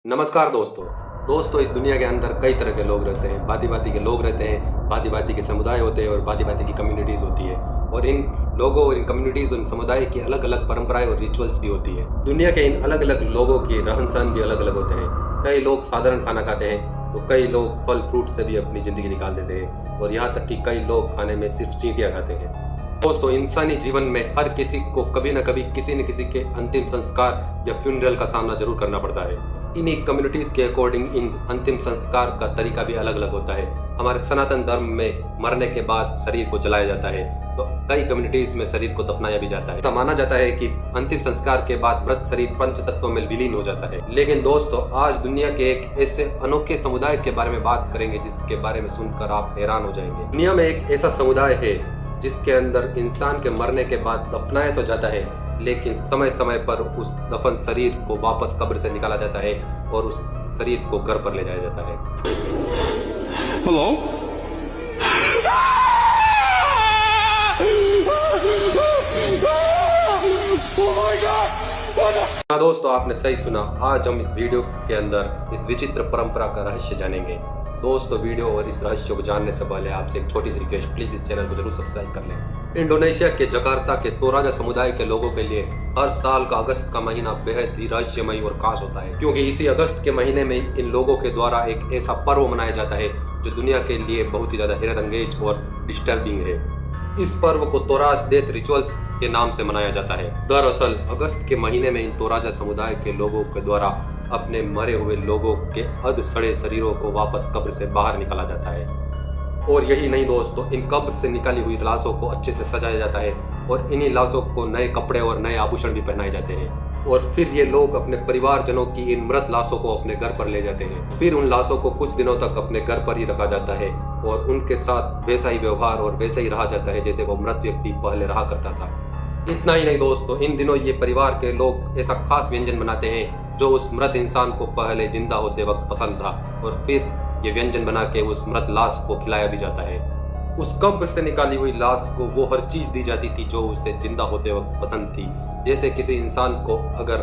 नमस्कार दोस्तों इस दुनिया के अंदर कई तरह के लोग रहते हैं। भांति के लोग रहते हैं, भांति के समुदाय होते हैं और भांति की कम्युनिटीज़ होती है। और इन लोगों और इन कम्युनिटीज़ और इन समुदाय की अलग अलग परंपराएं और रिचुअल्स भी होती है। दुनिया के इन अलग अलग लोगों के रहन सहन भी अलग अलग होते हैं। कई लोग साधारण खाना खाते हैं तो कई लोग फल फ्रूट से भी अपनी ज़िंदगी निकाल देते हैं और यहाँ तक कि कई लोग खाने में सिर्फ चींटियाँ खाते हैं। दोस्तों, इंसानी जीवन में हर किसी को कभी न कभी किसी न किसी के अंतिम संस्कार या फ्यूनरल का सामना जरूर करना पड़ता है। इन्हीं कम्युनिटीज के अकॉर्डिंग इन अंतिम संस्कार का तरीका भी अलग अलग होता है। हमारे सनातन धर्म में मरने के बाद शरीर को जलाया जाता है, तो कई कम्युनिटीज में शरीर को दफनाया भी जाता है। ऐसा माना जाता है कि अंतिम संस्कार के बाद मृत शरीर पंच तत्वों में विलीन हो जाता है। लेकिन दोस्तों, आज दुनिया के एक ऐसे अनोखे समुदाय के बारे में बात करेंगे जिसके बारे में सुनकर आप हैरान हो जाएंगे। दुनिया में एक ऐसा समुदाय है जिसके अंदर इंसान के मरने के बाद दफनाया तो जाता है, लेकिन समय समय पर उस दफन शरीर को वापस कब्र से निकाला जाता है और उस शरीर को घर पर ले जाया जाता है। हेलो, हाँ दोस्तों, आपने सही सुना। आज हम इस वीडियो के अंदर इस विचित्र परंपरा का रहस्य जानेंगे। दोस्तों, वीडियो और इस रहस्य को जानने से पहले आपसे एक छोटी सी रिक्वेस्ट, प्लीज इस चैनल को जरूर सब्सक्राइब कर लें। इंडोनेशिया के जकार्ता के तोराजा समुदाय के लोगों के लिए हर साल का अगस्त का महीना बेहद ही रहस्यमयी और खास होता है, क्योंकि इसी अगस्त के महीने में इन लोगों के द्वारा एक ऐसा पर्व मनाया जाता है जो दुनिया के लिए बहुत ही ज्यादा हैरतअंगेज और डिस्टर्बिंग है। इस पर्व को तोराज डेथ रिचुअल्स के नाम से मनाया जाता है। दरअसल अगस्त के महीने में इन तोराजा समुदाय के लोगों के द्वारा अपने मरे हुए लोगों के अध सड़े शरीरों को वापस कब्र से बाहर निकाला जाता है। और यही नहीं दोस्तों, इन कब्र से निकाली हुई लाशों को अच्छे से सजाया जाता है और इन्हीं लाशों को नए कपड़े और नए आभूषण भी पहनाए जाते हैं। और फिर ये लोग अपने परिवारजनों की इन मृत लाशों को अपने घर पर ले जाते हैं। फिर उन लाशों को कुछ दिनों तक अपने घर पर ही रखा जाता है और उनके साथ वैसा ही व्यवहार और वैसे ही रहा जाता है जैसे वो मृत व्यक्ति पहले रहा करता था। इतना ही नहीं दोस्तों, इन दिनों ये परिवार के लोग ऐसा खास व्यंजन बनाते हैं जो उस मृत इंसान को पहले जिंदा होते वक्त पसंद था, और फिर ये व्यंजन बना के उस मृत लाश को खिलाया भी जाता है। उस कब्र से निकाली हुई लाश को वो हर चीज दी जाती थी जो उसे जिंदा होते वक्त पसंद थी। जैसे किसी इंसान को अगर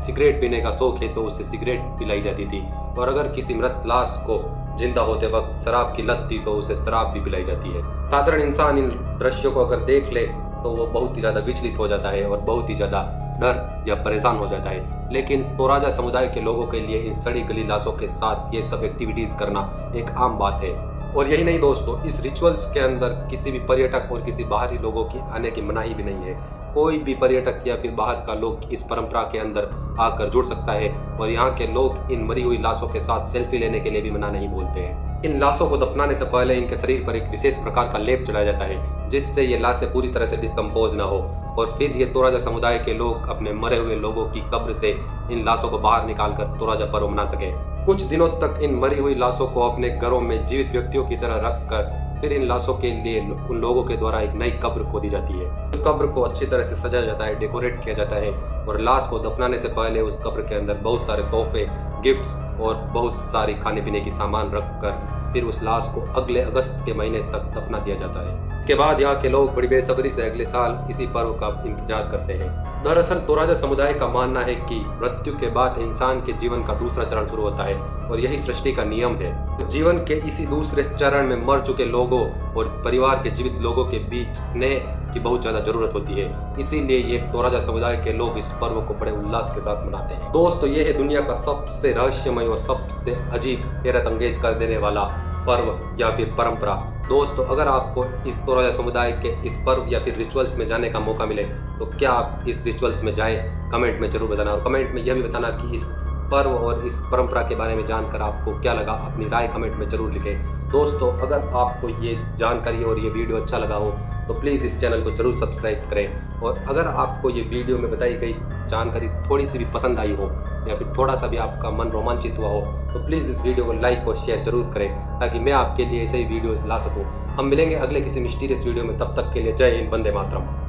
सिगरेट पीने का शौक है तो उसे सिगरेट पिलाई जाती थी, और अगर किसी मृत लाश को जिंदा होते वक्त शराब की लत थी तो उसे शराब भी पिलाई जाती है। साधारण इंसान इन दृश्यों को अगर देख ले तो वो बहुत ही ज्यादा विचलित हो जाता है और बहुत ही ज्यादा डर या परेशान हो जाता है। लेकिन तोराजा समुदाय के लोगों के लिए इन सड़ी गली लाशों के साथ ये सब एक्टिविटीज करना एक आम बात है। और यही नहीं दोस्तों, इस रिचुअल्स के अंदर किसी भी पर्यटक और किसी बाहरी लोगों की आने की मनाही भी नहीं है। कोई भी पर्यटक या फिर बाहर का लोग इस परंपरा के अंदर आकर जुड़ सकता है और यहाँ के लोग इन मरी हुई लाशों के साथ सेल्फी लेने के लिए भी मना नहीं बोलते हैं। इन लाशों को दफनाने से पहले इनके शरीर पर एक विशेष प्रकार का लेप चढ़ाया जाता है जिससे ये लाशें पूरी तरह से डिस्कम्पोज ना हो, और फिर ये तोराजा समुदाय के लोग अपने मरे हुए लोगों की कब्र से इन लाशों को बाहर निकालकर तोराजा पर्व मना सके। कुछ दिनों तक इन मरी हुई लाशों को अपने घरों में जीवित व्यक्तियों की तरह रखकर फिर इन लाशों के लिए उन लोगों के द्वारा एक नई कब्र खोदी जाती है। उस कब्र को अच्छी तरह से सजाया जाता है, डेकोरेट किया जाता है, और लाश को दफनाने से पहले उस कब्र के अंदर बहुत सारे तोहफे, गिफ्ट्स और बहुत सारी खाने पीने की सामान रखकर फिर उस लाश को अगले अगस्त के महीने तक दफना दिया जाता है। इसके बाद यहाँ के लोग बड़ी बेसब्री से अगले साल इसी पर्व का इंतजार करते हैं। दरअसल तोराजा समुदाय का मानना है कि मृत्यु के बाद इंसान के जीवन का दूसरा चरण शुरू होता है और यही सृष्टि का नियम है। तो जीवन के इसी दूसरे चरण में मर चुके लोगों और परिवार के जीवित लोगों के बीच स्नेह की बहुत ज्यादा जरूरत होती है। इसीलिए ये तोराजा समुदाय के लोग इस पर्व को बड़े उल्लास के साथ मनाते हैं। दोस्तों, ये है दुनिया का सबसे रहस्यमय और सबसे अजीब, हैरतअंगेज कर देने वाला पर्व या फिर परंपरा। दोस्तों, अगर आपको इस तोराजा समुदाय के इस पर्व या फिर रिचुअल्स में जाने का मौका मिले तो क्या आप इस रिचुअल्स में जाएं? कमेंट में जरूर बताना, और कमेंट में यह भी बताना कि इस पर्व और इस परंपरा के बारे में जानकर आपको क्या लगा। अपनी राय कमेंट में जरूर लिखें। दोस्तों, अगर आपको ये जानकारी और ये वीडियो अच्छा लगा हो तो प्लीज़ इस चैनल को जरूर सब्सक्राइब करें, और अगर आपको ये वीडियो में बताई गई जानकारी थोड़ी सी भी पसंद आई हो या फिर थोड़ा सा भी आपका मन रोमांचित हुआ हो तो प्लीज़ इस वीडियो को लाइक और शेयर जरूर करें ताकि मैं आपके लिए ऐसे ही वीडियोस ला सकूं। हम मिलेंगे अगले किसी मिस्टीरियस वीडियो में, तब तक के लिए जय हिंद, वंदे मातरम।